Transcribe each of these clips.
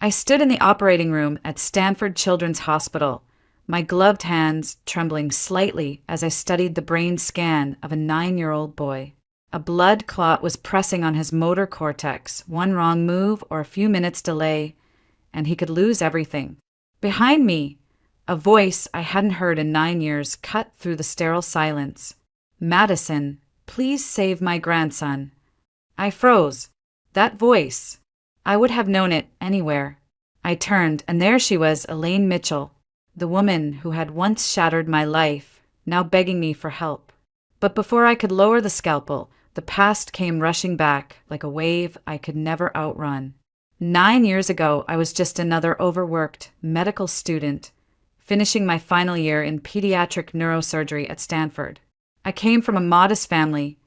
I stood in the operating room at Stanford Children's Hospital, my gloved hands trembling slightly as I studied the brain scan of a 9-year-old boy. A blood clot was pressing on his motor cortex. One wrong move or a few minutes delay, and he could lose everything. Behind me, a voice I hadn't heard in 9 years cut through the sterile silence. "Madison, please save my grandson." I froze. That voice. I would have known it anywhere. I turned, and there she was, Elaine Mitchell, the woman who had once shattered my life, now begging me for help. But before I could lower the scalpel, the past came rushing back like a wave I could never outrun. 9 years ago, I was just another overworked medical student, finishing my final year in pediatric neurosurgery at Stanford. I came from a modest family,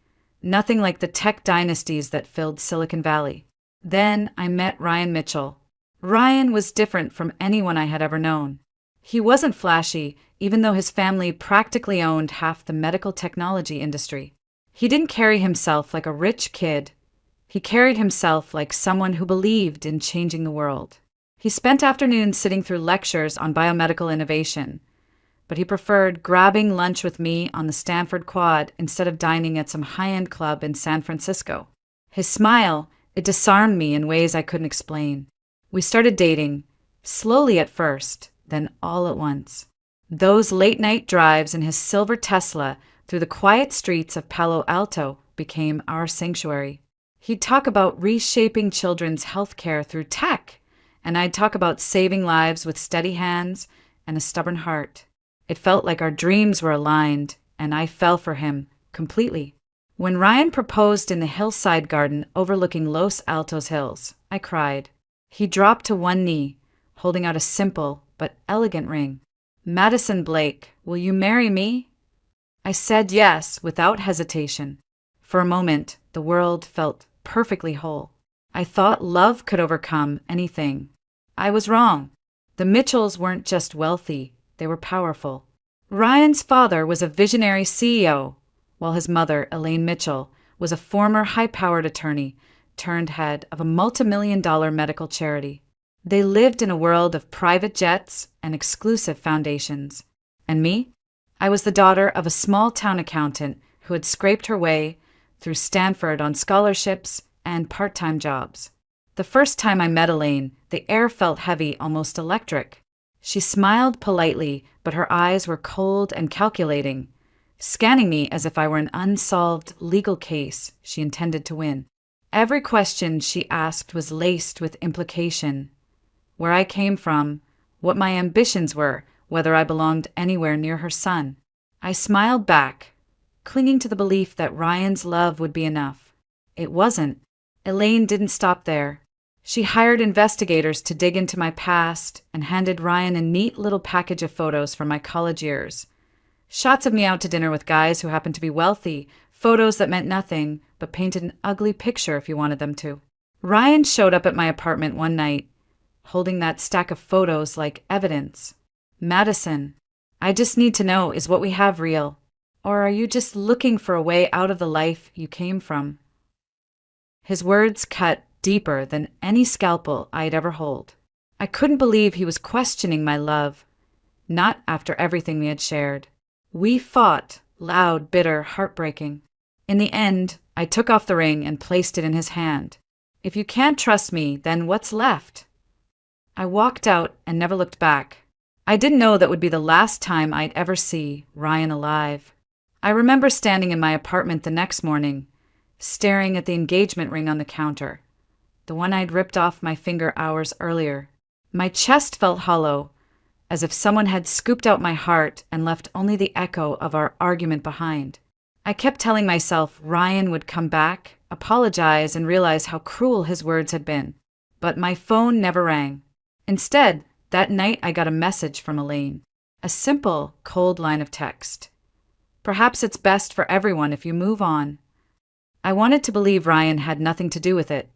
nothing like the tech dynasties that filled Silicon Valley. Then I met Ryan Mitchell. Ryan was different from anyone I had ever known. He wasn't flashy, even though his family practically owned half the medical technology industry. He didn't carry himself like a rich kid. He carried himself like someone who believed in changing the world. He spent afternoons sitting through lectures on biomedical innovation, but he preferred grabbing lunch with me on the Stanford Quad instead of dining at some high-end club in San Francisco. His smile, it disarmed me in ways I couldn't explain. We started dating, slowly at first, then all at once. Those late-night drives in his silver Tesla through the quiet streets of Palo Alto became our sanctuary. He'd talk about reshaping children's health care through tech, and I'd talk about saving lives with steady hands and a stubborn heart. It felt like our dreams were aligned, and I fell for him completely. When Ryan proposed in the hillside garden overlooking Los Altos Hills, I cried. He dropped to one knee, holding out a simple but elegant ring. "Madison Blake, will you marry me?" I said yes without hesitation. For a moment, the world felt perfectly whole. I thought love could overcome anything. I was wrong. The Mitchells weren't just wealthy, they were powerful. Ryan's father was a visionary CEO, while his mother, Elaine Mitchell, was a former high-powered attorney turned head of a multi-million-dollar medical charity. They lived in a world of private jets and exclusive foundations. And me? I was the daughter of a small-town accountant who had scraped her way through Stanford on scholarships and part-time jobs. The first time I met Elaine, the air felt heavy, almost electric. She smiled politely, but her eyes were cold and calculating, scanning me as if I were an unsolved legal case she intended to win. Every question she asked was laced with implication. Where I came from, what my ambitions were, whether I belonged anywhere near her son. I smiled back, clinging to the belief that Ryan's love would be enough. It wasn't. Elaine didn't stop there. She hired investigators to dig into my past and handed Ryan a neat little package of photos from my college years. Shots of me out to dinner with guys who happened to be wealthy, photos that meant nothing but painted an ugly picture if you wanted them to. Ryan showed up at my apartment one night, holding that stack of photos like evidence. "Madison, I just need to know, is what we have real? Or are you just looking for a way out of the life you came from?" His words cut deeper than any scalpel I'd ever hold. I couldn't believe he was questioning my love, not after everything we had shared. We fought, loud, bitter, heartbreaking. In the end, I took off the ring and placed it in his hand. "If you can't trust me, then what's left?" I walked out and never looked back. I didn't know that would be the last time I'd ever see Ryan alive. I remember standing in my apartment the next morning, staring at the engagement ring on the counter, the one I'd ripped off my finger hours earlier. My chest felt hollow, as if someone had scooped out my heart and left only the echo of our argument behind. I kept telling myself Ryan would come back, apologize, and realize how cruel his words had been. But my phone never rang. Instead, that night I got a message from Elaine. A simple, cold line of text. "Perhaps it's best for everyone if you move on." I wanted to believe Ryan had nothing to do with it,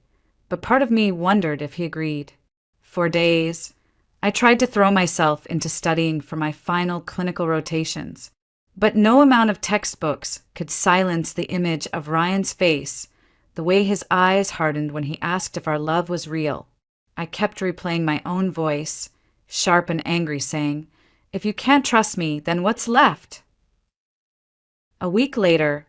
but part of me wondered if he agreed. For days, I tried to throw myself into studying for my final clinical rotations, but no amount of textbooks could silence the image of Ryan's face, the way his eyes hardened when he asked if our love was real. I kept replaying my own voice, sharp and angry, saying, "If you can't trust me, then what's left?" A week later,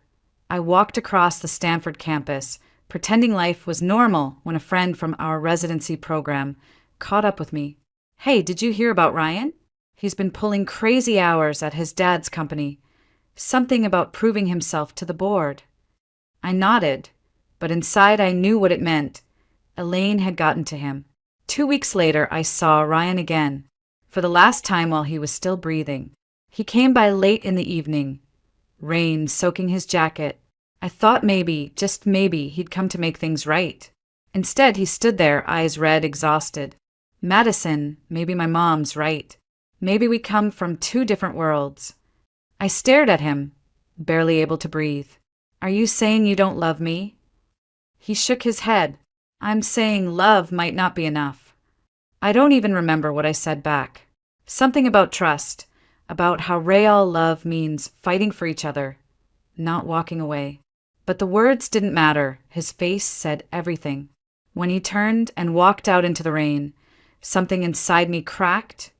I walked across the Stanford campus, pretending life was normal when a friend from our residency program caught up with me. "Hey, did you hear about Ryan? He's been pulling crazy hours at his dad's company. Something about proving himself to the board." I nodded, but inside I knew what it meant. Elaine had gotten to him. 2 weeks later, I saw Ryan again, for the last time while he was still breathing. He came by late in the evening, rain soaking his jacket. I thought maybe, just maybe, he'd come to make things right. Instead, he stood there, eyes red, exhausted. "Madison, maybe my mom's right. Maybe we come from two different worlds." I stared at him, barely able to breathe. "Are you saying you don't love me?" He shook his head. "I'm saying love might not be enough." I don't even remember what I said back. Something about trust, about how real love means fighting for each other, not walking away. But the words didn't matter. His face said everything. When he turned and walked out into the rain, something inside me cracked,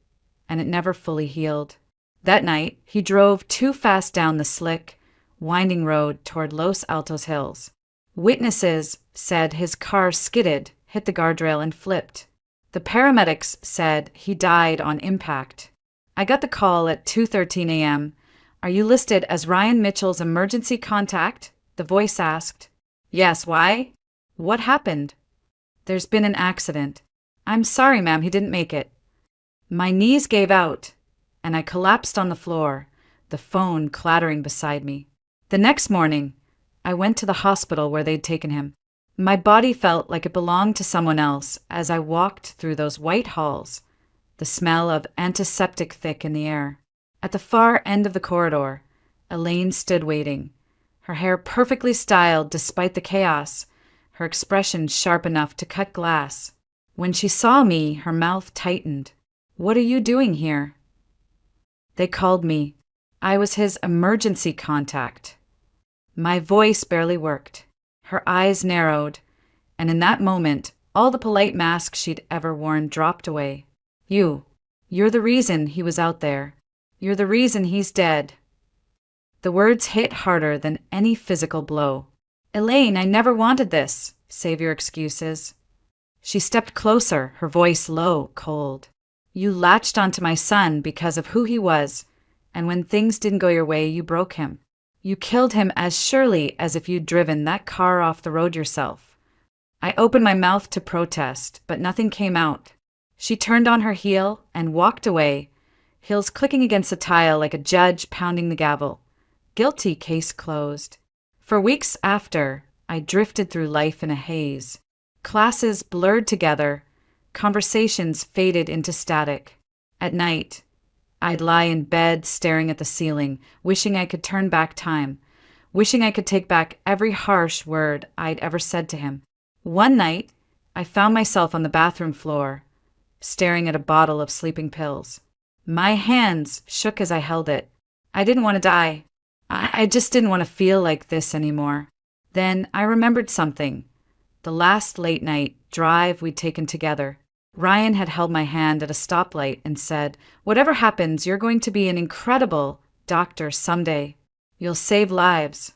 and it never fully healed. That night, he drove too fast down the slick, winding road toward Los Altos Hills. Witnesses said his car skidded, hit the guardrail, and flipped. The paramedics said he died on impact. I got the call at 2:13 a.m. "Are you listed as Ryan Mitchell's emergency contact?" the voice asked. "Yes, why?" "What happened?" "There's been an accident." "I'm sorry, ma'am, he didn't make it." My knees gave out, and I collapsed on the floor, the phone clattering beside me. The next morning, I went to the hospital where they'd taken him. My body felt like it belonged to someone else as I walked through those white halls, the smell of antiseptic thick in the air. At the far end of the corridor, Elaine stood waiting, her hair perfectly styled despite the chaos, her expression sharp enough to cut glass. When she saw me, her mouth tightened. "What are you doing here?" They called me. I was his emergency contact. My voice barely worked. Her eyes narrowed, and in that moment, all the polite masks she'd ever worn dropped away. You're the reason he was out there. You're the reason he's dead." The words hit harder than any physical blow. "Elaine, I never wanted this. Save your excuses." She stepped closer, her voice low, cold. "You latched onto my son because of who he was, and when things didn't go your way, you broke him. You killed him as surely as if you'd driven that car off the road yourself." I opened my mouth to protest, but nothing came out. She turned on her heel and walked away, heels clicking against the tile like a judge pounding the gavel. Guilty, case closed. For weeks after, I drifted through life in a haze. Classes blurred together, conversations faded into static. At night, I'd lie in bed staring at the ceiling, wishing I could turn back time, wishing I could take back every harsh word I'd ever said to him. One night, I found myself on the bathroom floor, staring at a bottle of sleeping pills. My hands shook as I held it. I didn't want to die. I just didn't want to feel like this anymore. Then I remembered something. The last late night drive we'd taken together. Ryan had held my hand at a stoplight and said, "Whatever happens, you're going to be an incredible doctor someday. You'll save lives."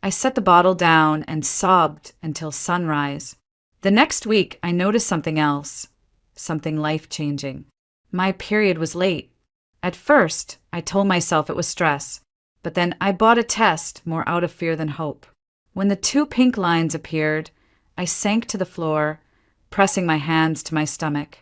I set the bottle down and sobbed until sunrise. The next week, I noticed something else, something life-changing. My period was late. At first, I told myself it was stress, but then I bought a test more out of fear than hope. When the 2 pink lines appeared, I sank to the floor, pressing my hands to my stomach.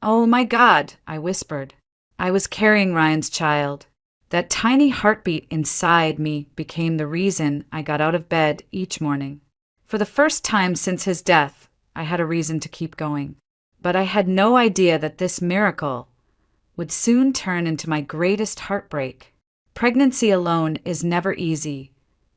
"Oh my God," I whispered. I was carrying Ryan's child. That tiny heartbeat inside me became the reason I got out of bed each morning. For the first time since his death, I had a reason to keep going. But I had no idea that this miracle would soon turn into my greatest heartbreak. Pregnancy alone is never easy,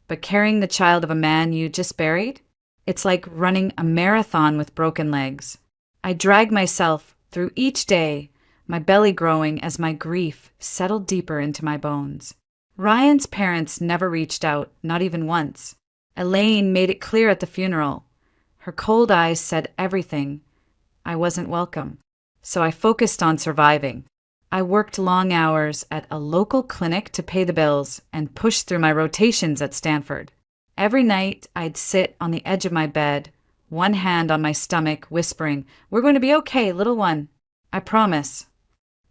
but carrying the child of a man you just buried? It's like running a marathon with broken legs. I dragged myself through each day, my belly growing as my grief settled deeper into my bones. Ryan's parents never reached out, not even once. Elaine made it clear at the funeral. Her cold eyes said everything. I wasn't welcome. So I focused on surviving. I worked long hours at a local clinic to pay the bills and pushed through my rotations at Stanford. Every night, I'd sit on the edge of my bed, one hand on my stomach, whispering, "We're going to be okay, little one. I promise."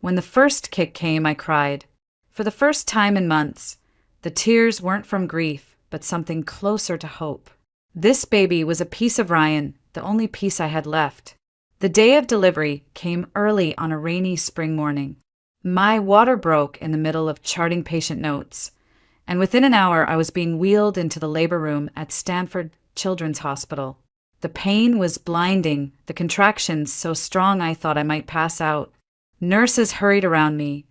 When the first kick came, I cried. For the first time in months, the tears weren't from grief, but something closer to hope. This baby was a piece of Ryan, the only piece I had left. The day of delivery came early on a rainy spring morning. My water broke in the middle of charting patient notes, and within an hour I was being wheeled into the labor room at Stanford Children's Hospital. The pain was blinding, the contractions so strong I thought I might pass out. Nurses hurried around me,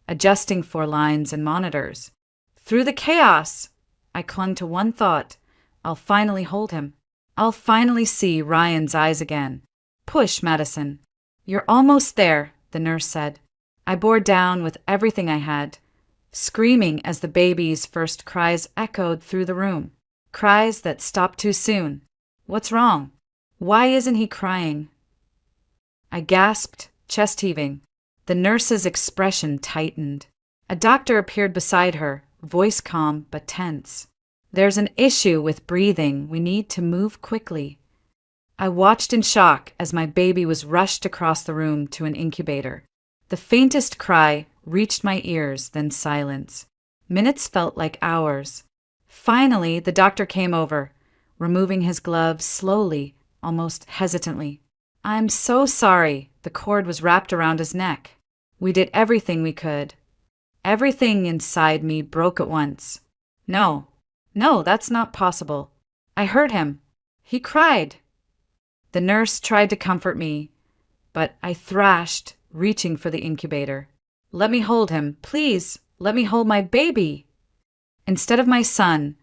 adjusting 4 lines and monitors. Through the chaos, I clung to one thought: I'll finally hold him. I'll finally see Ryan's eyes again. "Push, Madison. You're almost there," the nurse said. I bore down with everything I had, screaming as the baby's first cries echoed through the room. Cries that stopped too soon. "What's wrong? Why isn't he crying?" I gasped, chest heaving. The nurse's expression tightened. A doctor appeared beside her, voice calm but tense. "There's an issue with breathing. We need to move quickly." I watched in shock as my baby was rushed across the room to an incubator. The faintest cry reached my ears, then silence. Minutes felt like hours. Finally, the doctor came over, removing his gloves slowly, almost hesitantly. "I'm so sorry." The cord was wrapped around his neck. We did everything we could. Everything inside me broke at once. No, that's not possible. I heard him. He cried. The nurse tried to comfort me, but I thrashed, reaching for the incubator. "Let me hold him, please. Let me hold my baby." Instead of my son,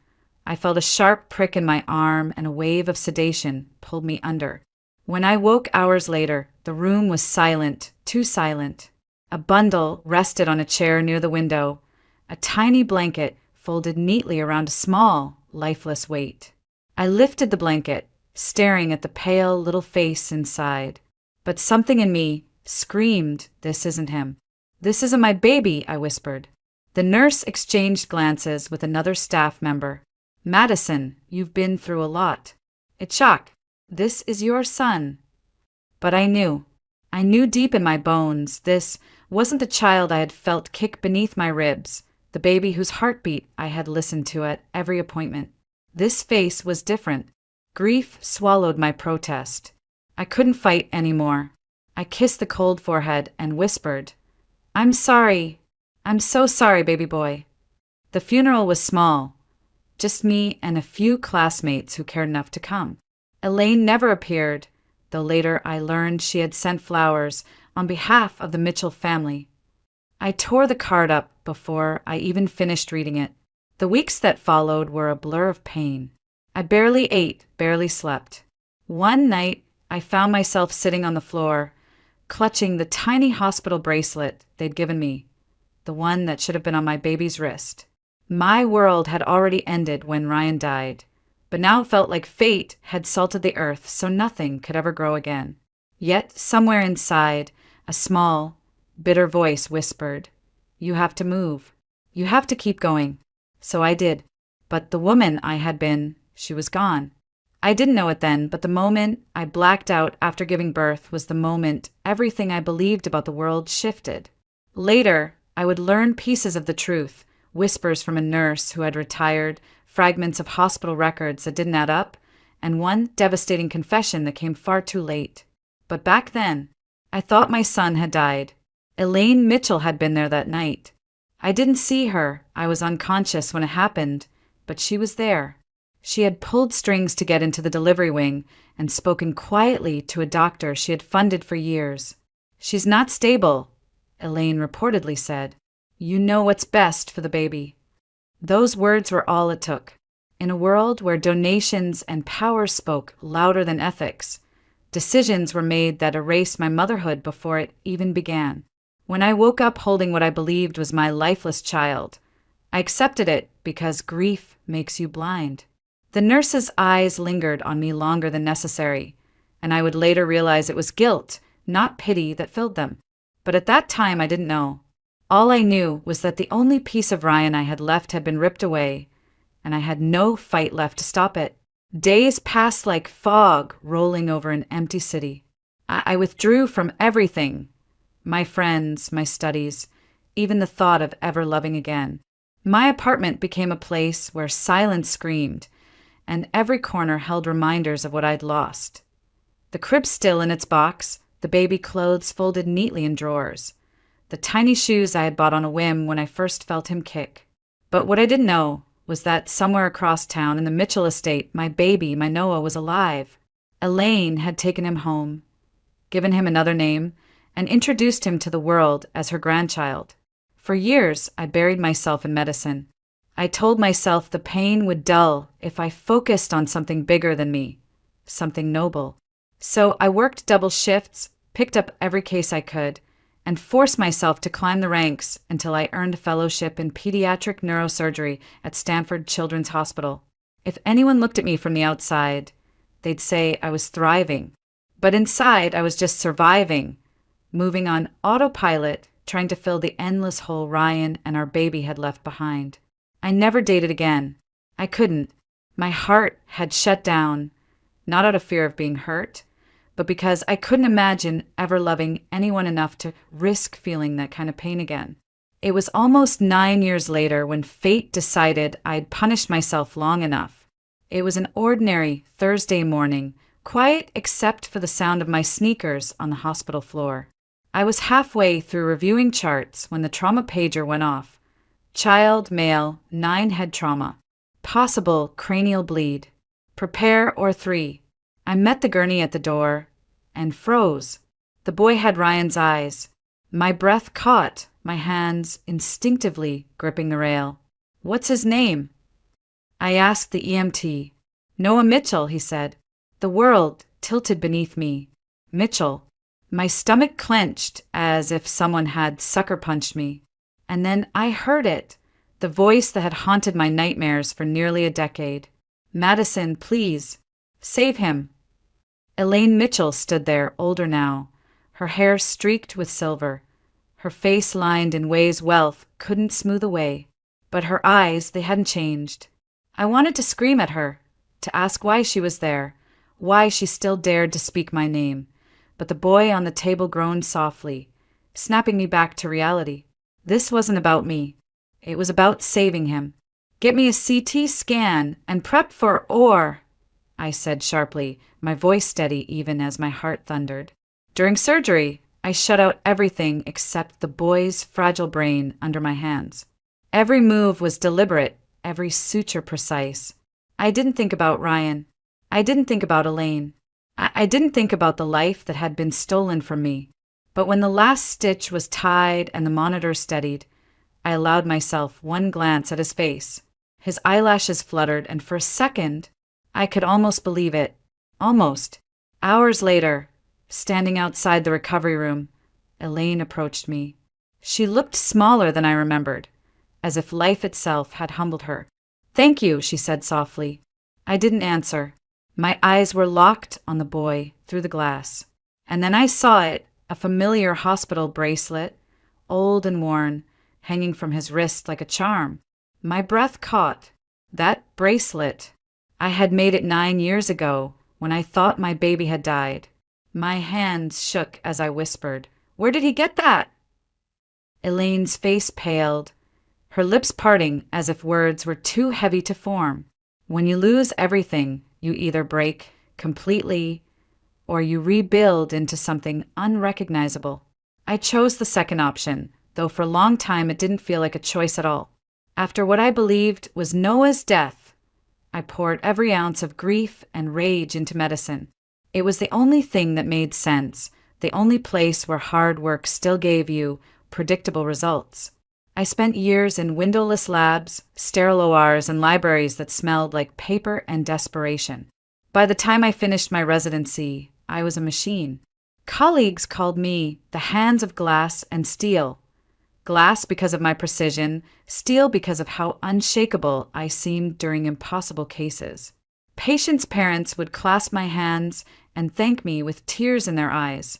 I felt a sharp prick in my arm and a wave of sedation pulled me under. When I woke hours later, the room was silent, too silent. A bundle rested on a chair near the window, a tiny blanket folded neatly around a small, lifeless weight. I lifted the blanket, staring at the pale little face inside. But something in me screamed, "This isn't him. This isn't my baby," I whispered. The nurse exchanged glances with another staff member. "Madison, you've been through a lot. It's shock. This is your son." But I knew deep in my bones, this wasn't the child I had felt kick beneath my ribs, the baby whose heartbeat I had listened to at every appointment. This face was different. Grief swallowed my protest. I couldn't fight anymore. I kissed the cold forehead and whispered, "I'm sorry. I'm so sorry, baby boy." The funeral was small, just me and a few classmates who cared enough to come. Elaine never appeared, though later I learned she had sent flowers on behalf of the Mitchell family. I tore the card up before I even finished reading it. The weeks that followed were a blur of pain. I barely ate, barely slept. One night, I found myself sitting on the floor, clutching the tiny hospital bracelet they'd given me, the one that should have been on my baby's wrist. My world had already ended when Ryan died, but now it felt like fate had salted the earth so nothing could ever grow again. Yet somewhere inside, a small, bitter voice whispered, "You have to move. You have to keep going." So I did. But the woman I had been, she was gone. I didn't know it then, but the moment I blacked out after giving birth was the moment everything I believed about the world shifted. Later, I would learn pieces of the truth, whispers from a nurse who had retired, fragments of hospital records that didn't add up, and one devastating confession that came far too late. But back then, I thought my son had died. Elaine Mitchell had been there that night. I didn't see her. I was unconscious when it happened, but she was there. She had pulled strings to get into the delivery wing and spoken quietly to a doctor she had funded for years. "She's not stable," Elaine reportedly said. "You know what's best for the baby." Those words were all it took. In a world where donations and power spoke louder than ethics, decisions were made that erased my motherhood before it even began. When I woke up holding what I believed was my lifeless child, I accepted it because grief makes you blind. The nurse's eyes lingered on me longer than necessary, and I would later realize it was guilt, not pity, that filled them. But at that time, I didn't know. All I knew was that the only piece of Ryan I had left had been ripped away, and I had no fight left to stop it. Days passed like fog rolling over an empty city. I withdrew from everything, my friends, my studies, even the thought of ever loving again. My apartment became a place where silence screamed, and every corner held reminders of what I'd lost. The crib still in its box, the baby clothes folded neatly in drawers, the tiny shoes I had bought on a whim when I first felt him kick. But what I didn't know was that somewhere across town in the Mitchell estate, my baby, my Noah, was alive. Elaine had taken him home, given him another name, and introduced him to the world as her grandchild. For years, I buried myself in medicine. I told myself the pain would dull if I focused on something bigger than me, something noble. So I worked double shifts, picked up every case I could, and forced myself to climb the ranks until I earned a fellowship in pediatric neurosurgery at Stanford Children's Hospital. If anyone looked at me from the outside, they'd say I was thriving. But inside, I was just surviving, moving on autopilot, trying to fill the endless hole Ryan and our baby had left behind. I never dated again. I couldn't. My heart had shut down, not out of fear of being hurt, but because I couldn't imagine ever loving anyone enough to risk feeling that kind of pain again. It was almost 9 years later when fate decided I'd punished myself long enough. It was an ordinary Thursday morning, quiet except for the sound of my sneakers on the hospital floor. I was halfway through reviewing charts when the trauma pager went off. Child, male, 9 head trauma. Possible cranial bleed. Prepare or 3. I met the gurney at the door and froze. The boy had Ryan's eyes. My breath caught, my hands instinctively gripping the rail. "What's his name?" I asked the EMT. "Noah Mitchell," he said. The world tilted beneath me. Mitchell. My stomach clenched as if someone had sucker punched me. And then I heard it, the voice that had haunted my nightmares for nearly a decade. "Madison, please, save him." Elaine Mitchell stood there, older now, her hair streaked with silver, her face lined in ways wealth couldn't smooth away. But her eyes, they hadn't changed. I wanted to scream at her, to ask why she was there, why she still dared to speak my name. But the boy on the table groaned softly, snapping me back to reality. This wasn't about me. It was about saving him. "Get me a CT scan and prep for OR," I said sharply, my voice steady even as my heart thundered. During surgery, I shut out everything except the boy's fragile brain under my hands. Every move was deliberate, every suture precise. I didn't think about Ryan. I didn't think about Elaine. I didn't think about the life that had been stolen from me. But when the last stitch was tied and the monitor steadied, I allowed myself one glance at his face. His eyelashes fluttered, and for a second, I could almost believe it. Almost. Hours later, standing outside the recovery room, Elaine approached me. She looked smaller than I remembered, as if life itself had humbled her. "Thank you," she said softly. I didn't answer. My eyes were locked on the boy through the glass. And then I saw it, a familiar hospital bracelet, old and worn, hanging from his wrist like a charm. My breath caught. That bracelet. I had made it 9 years ago, when I thought my baby had died. My hands shook as I whispered, "Where did he get that?" Elaine's face paled, her lips parting as if words were too heavy to form. When you lose everything, you either break completely or you rebuild into something unrecognizable. I chose the second option, though for a long time it didn't feel like a choice at all. After what I believed was Noah's death, I poured every ounce of grief and rage into medicine. It was the only thing that made sense, the only place where hard work still gave you predictable results. I spent years in windowless labs, sterile ORs, and libraries that smelled like paper and desperation. By the time I finished my residency, I was a machine. Colleagues called me the hands of glass and steel. Glass because of my precision, steel because of how unshakable I seemed during impossible cases. Patients' parents would clasp my hands and thank me with tears in their eyes.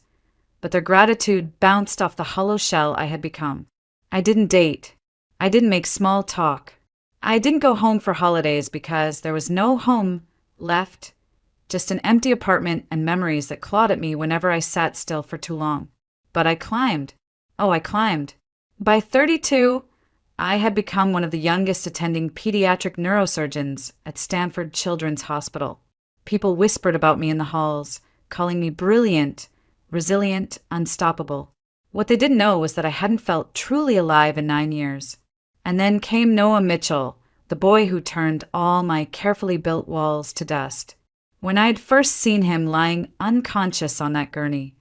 But their gratitude bounced off the hollow shell I had become. I didn't date. I didn't make small talk. I didn't go home for holidays because there was no home left, just an empty apartment and memories that clawed at me whenever I sat still for too long. But I climbed. Oh, I climbed. By 32, I had become one of the youngest attending pediatric neurosurgeons at Stanford Children's Hospital. People whispered about me in the halls, calling me brilliant, resilient, unstoppable. What they didn't know was that I hadn't felt truly alive in 9 years. And then came Noah Mitchell, the boy who turned all my carefully built walls to dust. When I had first seen him lying unconscious on that gurney,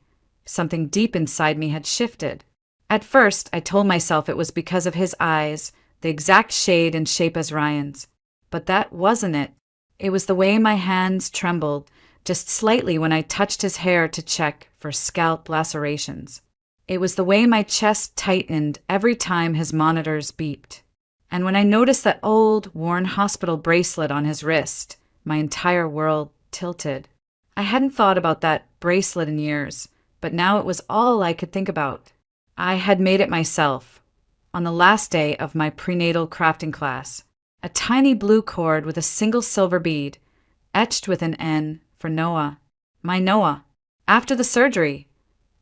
something deep inside me had shifted. At first, I told myself it was because of his eyes, the exact shade and shape as Ryan's. But that wasn't it. It was the way my hands trembled, just slightly when I touched his hair to check for scalp lacerations. It was the way my chest tightened every time his monitors beeped. And when I noticed that old, worn hospital bracelet on his wrist, my entire world tilted. I hadn't thought about that bracelet in years, but now it was all I could think about. I had made it myself, on the last day of my prenatal crafting class. A tiny blue cord with a single silver bead, etched with an N for Noah. My Noah. After the surgery,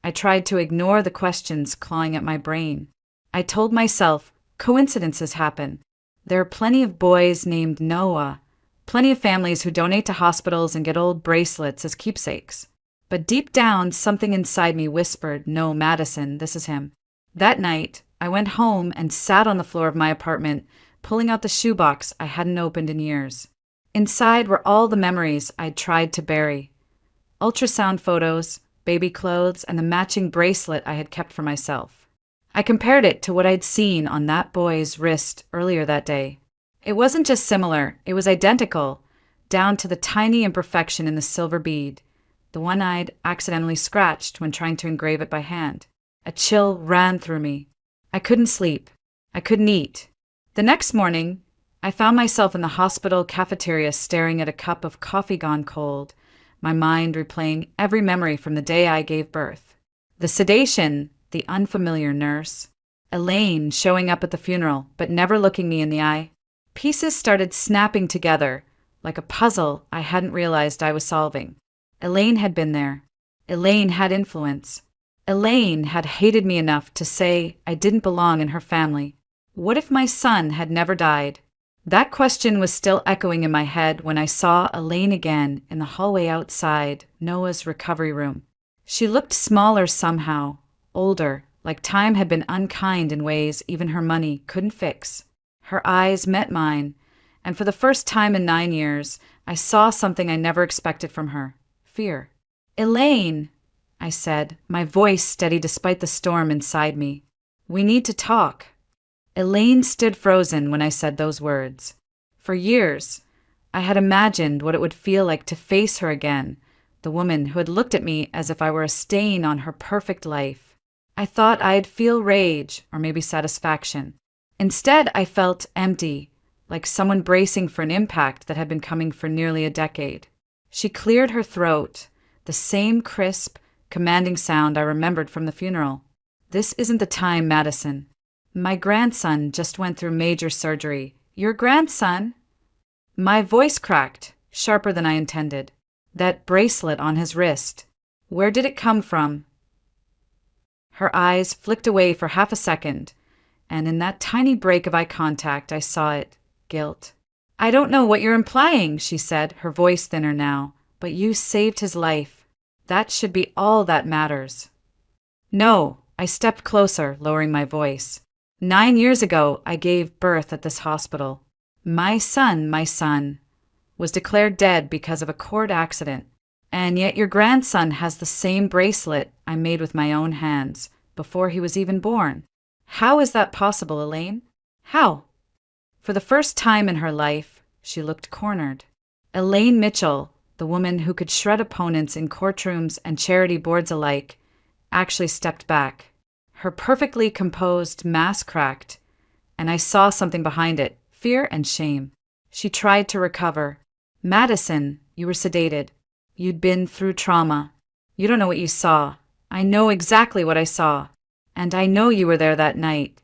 I tried to ignore the questions clawing at my brain. I told myself, coincidences happen. There are plenty of boys named Noah, plenty of families who donate to hospitals and get old bracelets as keepsakes. But deep down, something inside me whispered, no, Madison, this is him. That night, I went home and sat on the floor of my apartment, pulling out the shoebox I hadn't opened in years. Inside were all the memories I'd tried to bury. Ultrasound photos, baby clothes, and the matching bracelet I had kept for myself. I compared it to what I'd seen on that boy's wrist earlier that day. It wasn't just similar, it was identical, down to the tiny imperfection in the silver bead, the one I'd accidentally scratched when trying to engrave it by hand. A chill ran through me. I couldn't sleep. I couldn't eat. The next morning, I found myself in the hospital cafeteria staring at a cup of coffee gone cold, my mind replaying every memory from the day I gave birth. The sedation, the unfamiliar nurse, Elaine showing up at the funeral but never looking me in the eye. Pieces started snapping together, like a puzzle I hadn't realized I was solving. Elaine had been there. Elaine had influence. Elaine had hated me enough to say I didn't belong in her family. What if my son had never died? That question was still echoing in my head when I saw Elaine again in the hallway outside Noah's recovery room. She looked smaller somehow, older, like time had been unkind in ways even her money couldn't fix. Her eyes met mine, and for the first time in 9 years, I saw something I never expected from her. Fear. Elaine, I said, my voice steady despite the storm inside me. We need to talk. Elaine stood frozen when I said those words. For years, I had imagined what it would feel like to face her again, the woman who had looked at me as if I were a stain on her perfect life. I thought I'd feel rage or maybe satisfaction. Instead, I felt empty, like someone bracing for an impact that had been coming for nearly a decade. She cleared her throat, the same crisp, commanding sound I remembered from the funeral. This isn't the time, Madison. My grandson just went through major surgery. Your grandson? My voice cracked, sharper than I intended. That bracelet on his wrist. Where did it come from? Her eyes flicked away for half a second, and in that tiny break of eye contact, I saw it. Guilt. I don't know what you're implying, she said, her voice thinner now, but you saved his life. That should be all that matters. No, I stepped closer, lowering my voice. 9 years ago, I gave birth at this hospital. My son, was declared dead because of a cord accident. And yet your grandson has the same bracelet I made with my own hands before he was even born. How is that possible, Elaine? How? For the first time in her life, she looked cornered. Elaine Mitchell, the woman who could shred opponents in courtrooms and charity boards alike, actually stepped back. Her perfectly composed mask cracked, and I saw something behind it, fear and shame. She tried to recover. Madison, you were sedated. You'd been through trauma. You don't know what you saw. I know exactly what I saw. And I know you were there that night.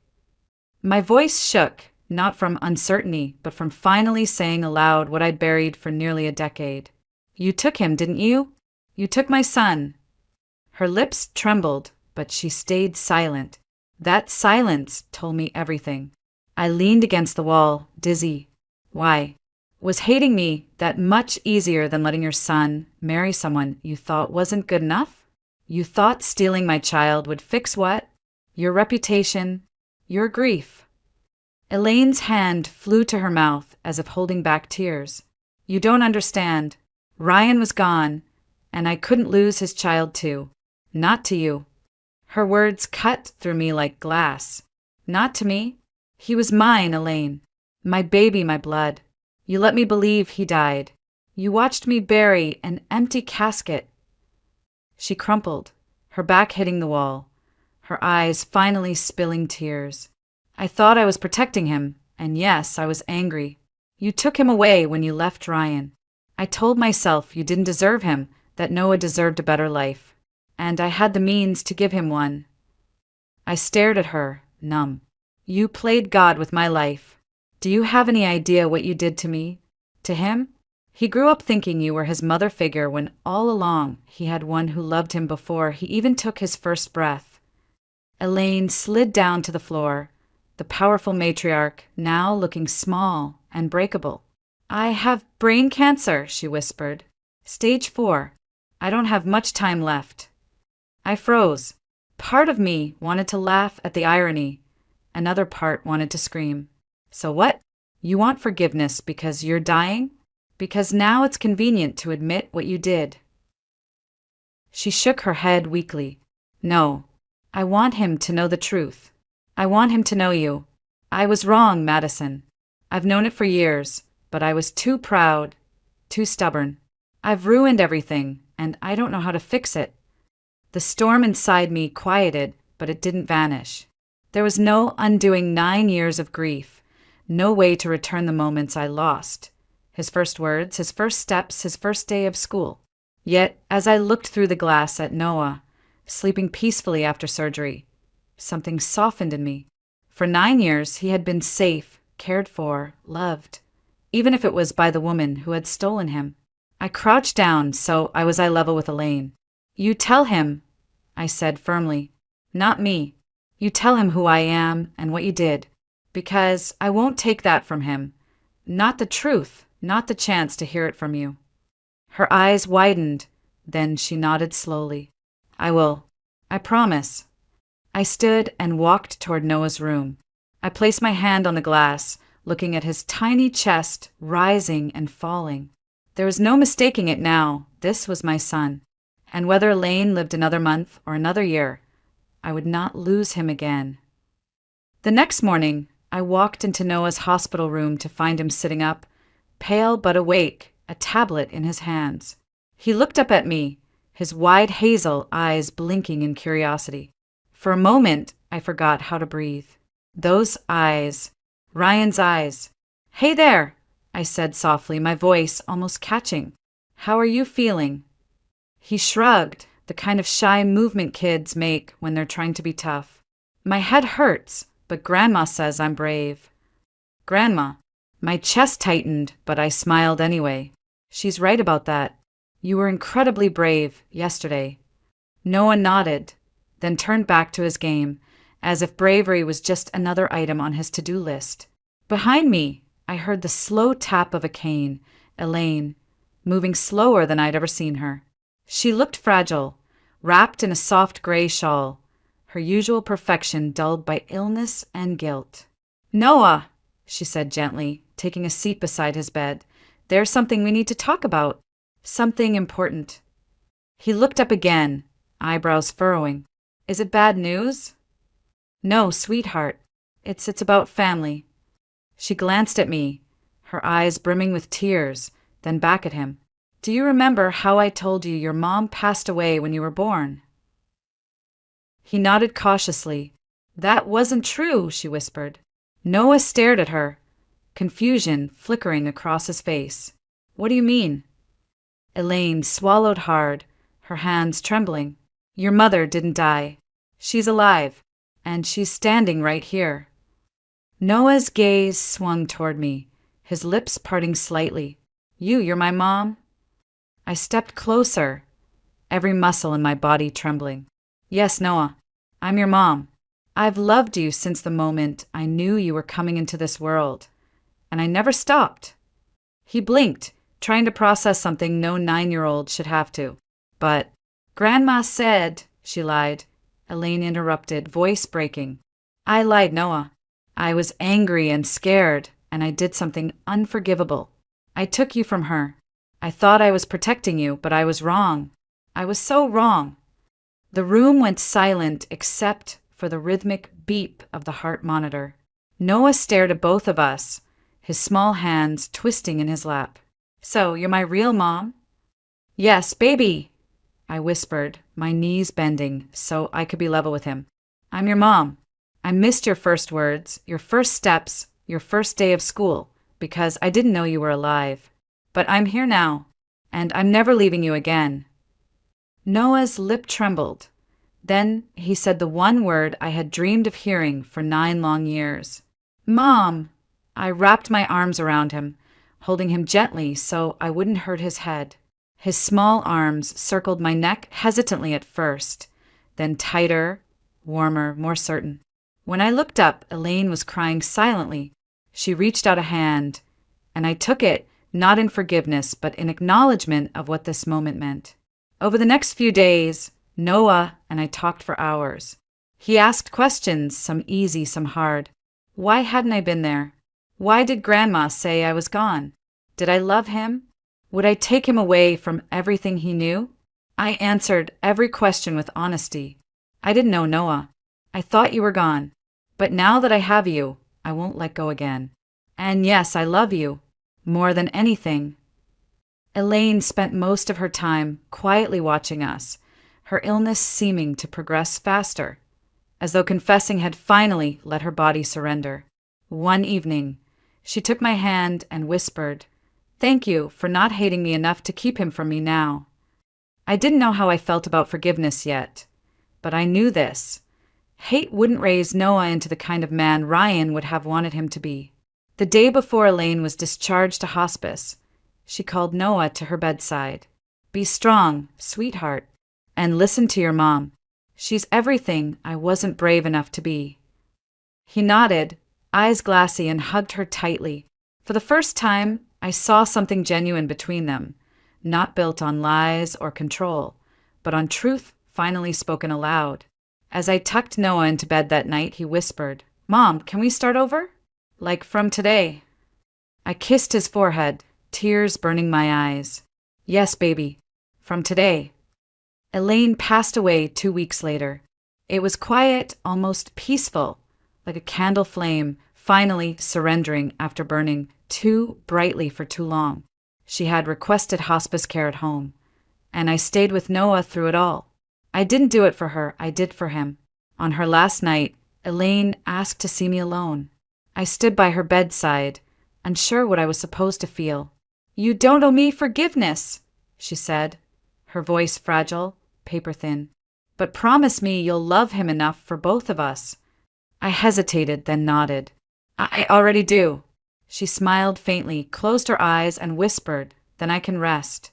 My voice shook, not from uncertainty, but from finally saying aloud what I'd buried for nearly a decade. You took him, didn't you? You took my son. Her lips trembled, but she stayed silent. That silence told me everything. I leaned against the wall, dizzy. Why? Was hating me that much easier than letting your son marry someone you thought wasn't good enough? You thought stealing my child would fix what? Your reputation, your grief. Elaine's hand flew to her mouth as if holding back tears. You don't understand. Ryan was gone, and I couldn't lose his child too. Not to you. Her words cut through me like glass. Not to me. He was mine, Elaine. My baby, my blood. You let me believe he died. You watched me bury an empty casket. She crumpled, her back hitting the wall, her eyes finally spilling tears. I thought I was protecting him, and yes, I was angry. You took him away when you left Ryan. I told myself you didn't deserve him, that Noah deserved a better life. And I had the means to give him one. I stared at her, numb. You played God with my life. Do you have any idea what you did to me? To him? He grew up thinking you were his mother figure when all along he had one who loved him before he even took his first breath. Elaine slid down to the floor, the powerful matriarch now looking small and breakable. I have brain cancer, she whispered. Stage 4. I don't have much time left. I froze. Part of me wanted to laugh at the irony. Another part wanted to scream. So what? You want forgiveness because you're dying? Because now it's convenient to admit what you did. She shook her head weakly. No, I want him to know the truth. I want him to know you. I was wrong, Madison. I've known it for years, but I was too proud, too stubborn. I've ruined everything, and I don't know how to fix it. The storm inside me quieted, but it didn't vanish. There was no undoing 9 years of grief, no way to return the moments I lost. His first words, his first steps, his first day of school. Yet, as I looked through the glass at Noah, sleeping peacefully after surgery, something softened in me. For 9 years, he had been safe, cared for, loved, even if it was by the woman who had stolen him. I crouched down so I was eye level with Elaine. You tell him, I said firmly. Not me. You tell him who I am and what you did. Because I won't take that from him. Not the truth, not the chance to hear it from you. Her eyes widened, then she nodded slowly. I will. I promise. I stood and walked toward Noah's room. I placed my hand on the glass, looking at his tiny chest rising and falling. There was no mistaking it now. This was my son. And whether Elaine lived another month or another year, I would not lose him again. The next morning, I walked into Noah's hospital room to find him sitting up, pale but awake, a tablet in his hands. He looked up at me, his wide hazel eyes blinking in curiosity. For a moment, I forgot how to breathe. Those eyes, Ryan's eyes. Hey there, I said softly, my voice almost catching. How are you feeling? He shrugged, the kind of shy movement kids make when they're trying to be tough. My head hurts, but Grandma says I'm brave. Grandma. My chest tightened, but I smiled anyway. She's right about that. You were incredibly brave yesterday. Noah nodded, then turned back to his game, as if bravery was just another item on his to-do list. Behind me, I heard the slow tap of a cane, Elaine, moving slower than I'd ever seen her. She looked fragile, wrapped in a soft gray shawl, her usual perfection dulled by illness and guilt. Noah, she said gently, taking a seat beside his bed. There's something we need to talk about. Something important. He looked up again, eyebrows furrowing. Is it bad news? No, sweetheart. It's about family. She glanced at me, her eyes brimming with tears, then back at him. Do you remember how I told you your mom passed away when you were born? He nodded cautiously. That wasn't true, she whispered. Noah stared at her, confusion flickering across his face. What do you mean? Elaine swallowed hard, her hands trembling. Your mother didn't die. She's alive, and she's standing right here. Noah's gaze swung toward me, his lips parting slightly. You're my mom? I stepped closer, every muscle in my body trembling. Yes, Noah, I'm your mom. I've loved you since the moment I knew you were coming into this world, and I never stopped. He blinked, trying to process something no 9-year-old should have to. But Grandma said, she lied. Elaine interrupted, voice breaking. I lied, Noah. I was angry and scared, and I did something unforgivable. I took you from her. I thought I was protecting you, but I was wrong. I was so wrong. The room went silent except for the rhythmic beep of the heart monitor. Noah stared at both of us, his small hands twisting in his lap. So, you're my real mom? Yes, baby, I whispered, my knees bending so I could be level with him. I'm your mom. I missed your first words, your first steps, your first day of school, because I didn't know you were alive. But I'm here now, and I'm never leaving you again. Noah's lip trembled. Then he said the one word I had dreamed of hearing for 9 long years. Mom! I wrapped my arms around him, holding him gently so I wouldn't hurt his head. His small arms circled my neck hesitantly at first, then tighter, warmer, more certain. When I looked up, Elaine was crying silently. She reached out a hand, and I took it, not in forgiveness, but in acknowledgement of what this moment meant. Over the next few days, Noah and I talked for hours. He asked questions, some easy, some hard. Why hadn't I been there? Why did Grandma say I was gone? Did I love him? Would I take him away from everything he knew? I answered every question with honesty. I didn't know Noah. I thought you were gone. But now that I have you, I won't let go again. And yes, I love you. More than anything. Elaine spent most of her time quietly watching us, her illness seeming to progress faster, as though confessing had finally let her body surrender. One evening, she took my hand and whispered, "Thank you for not hating me enough to keep him from me now." I didn't know how I felt about forgiveness yet, but I knew this. Hate wouldn't raise Noah into the kind of man Ryan would have wanted him to be. The day before Elaine was discharged to hospice, she called Noah to her bedside. Be strong, sweetheart, and listen to your mom. She's everything I wasn't brave enough to be. He nodded, eyes glassy, and hugged her tightly. For the first time, I saw something genuine between them, not built on lies or control, but on truth finally spoken aloud. As I tucked Noah into bed that night, he whispered, "Mom, can we start over? Like from today?" I kissed his forehead, tears burning my eyes. Yes, baby, from today. Elaine passed away 2 weeks later. It was quiet, almost peaceful, like a candle flame finally surrendering after burning too brightly for too long. She had requested hospice care at home, and I stayed with Noah through it all. I didn't do it for her, I did for him. On her last night, Elaine asked to see me alone. I stood by her bedside, unsure what I was supposed to feel. "You don't owe me forgiveness," she said, her voice fragile, paper-thin. "But promise me you'll love him enough for both of us." I hesitated, then nodded. I already do." She smiled faintly, closed her eyes, and whispered, "Then I can rest."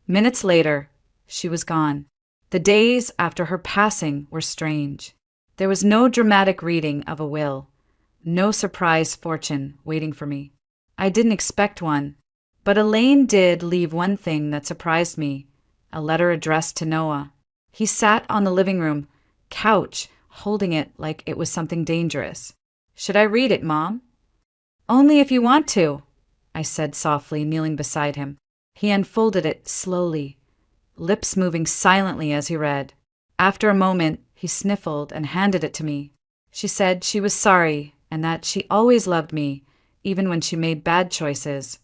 Minutes later, she was gone. The days after her passing were strange. There was no dramatic reading of a will, no surprise fortune waiting for me. I didn't expect one, but Elaine did leave one thing that surprised me, a letter addressed to Noah. He sat on the living room couch, holding it like it was something dangerous. "Should I read it, Mom?" "Only if you want to," I said softly, kneeling beside him. He unfolded it slowly, lips moving silently as he read. After a moment, he sniffled and handed it to me. She said she was sorry and that she always loved me, even when she made bad choices.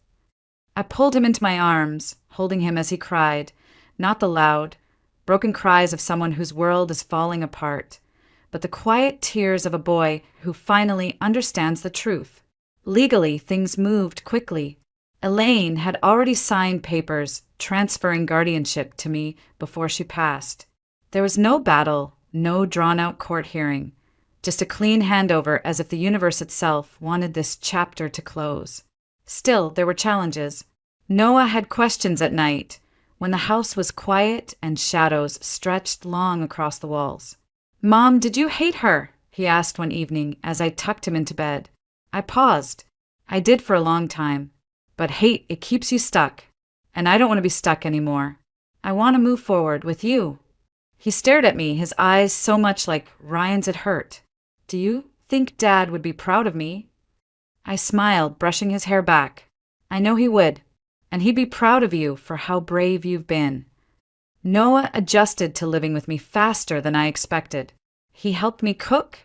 I pulled him into my arms, holding him as he cried, not the loud, broken cries of someone whose world is falling apart, but the quiet tears of a boy who finally understands the truth. Legally, things moved quickly. Elaine had already signed papers transferring guardianship to me before she passed. There was no battle, no drawn-out court hearing, just a clean handover as if the universe itself wanted this chapter to close. Still, there were challenges. Noah had questions at night, when the house was quiet and shadows stretched long across the walls. "Mom, did you hate her?" he asked one evening as I tucked him into bed. I paused. I did for a long time. But hate, it keeps you stuck. And I don't want to be stuck anymore. I want to move forward with you. He stared at me, his eyes so much like Ryan's had hurt. "Do you think Dad would be proud of me?" I smiled, brushing his hair back. "I know he would. And he'd be proud of you for how brave you've been." Noah adjusted to living with me faster than I expected. He helped me cook,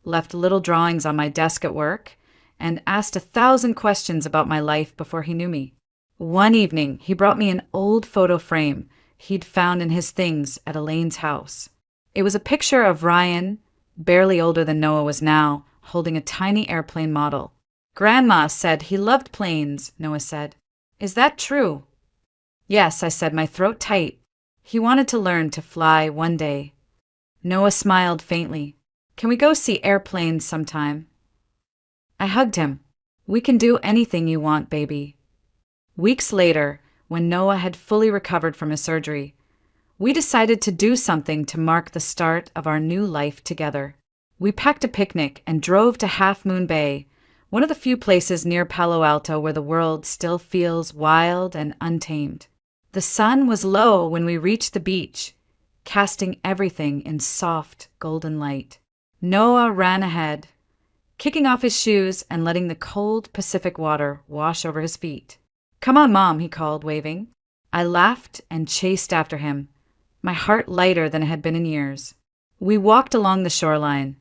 left little drawings on my desk at work, and asked 1,000 questions about my life before he knew me. One evening, he brought me an old photo frame he'd found in his things at Elaine's house. It was a picture of Ryan, barely older than Noah was now, holding a tiny airplane model. "Grandma said he loved planes," Noah said. "Is that true?" "Yes," I said, my throat tight. He wanted to learn to fly one day. Noah smiled faintly. "Can we go see airplanes sometime?" I hugged him. "We can do anything you want, baby." Weeks later, when Noah had fully recovered from his surgery, we decided to do something to mark the start of our new life together. We packed a picnic and drove to Half Moon Bay, one of the few places near Palo Alto where the world still feels wild and untamed. The sun was low when we reached the beach, casting everything in soft, golden light. Noah ran ahead, kicking off his shoes and letting the cold Pacific water wash over his feet. "Come on, Mom," he called, waving. I laughed and chased after him, my heart lighter than it had been in years. We walked along the shoreline,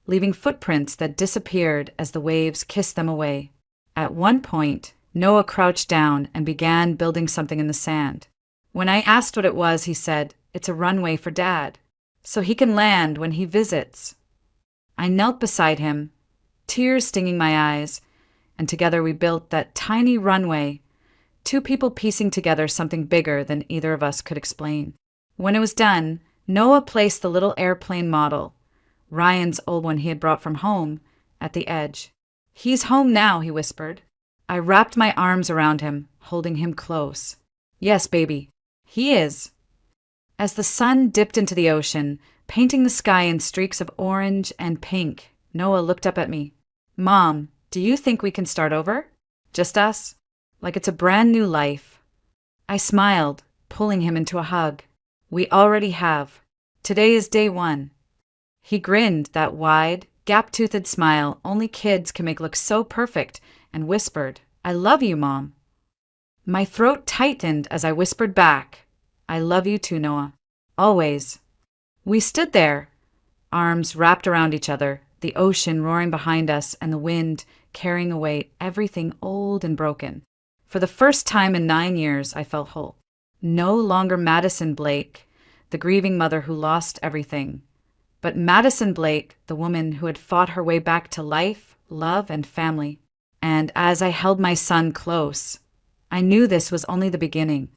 leaving footprints that disappeared as the waves kissed them away. At one point, Noah crouched down and began building something in the sand. When I asked what it was, he said, "It's a runway for Dad, so he can land when he visits." I knelt beside him, tears stinging my eyes, and together we built that tiny runway, two people piecing together something bigger than either of us could explain. When it was done, Noah placed the little airplane model, Ryan's old one he had brought from home, at the edge. "He's home now," he whispered. I wrapped my arms around him, holding him close. "Yes, baby, he is." As the sun dipped into the ocean, painting the sky in streaks of orange and pink, Noah looked up at me. "Mom, do you think we can start over? Just us? Like it's a brand new life?" I smiled, pulling him into a hug. "We already have. Today is day one." He grinned, that wide, gap-toothed smile only kids can make look so perfect, and whispered, "I love you, Mom." My throat tightened as I whispered back, "I love you too, Noah. Always." We stood there, arms wrapped around each other, the ocean roaring behind us and the wind carrying away everything old and broken. For the first time in 9 years, I felt whole. No longer Madison Blake, the grieving mother who lost everything, but Madison Blake, the woman who had fought her way back to life, love, and family. And as I held my son close, I knew this was only the beginning.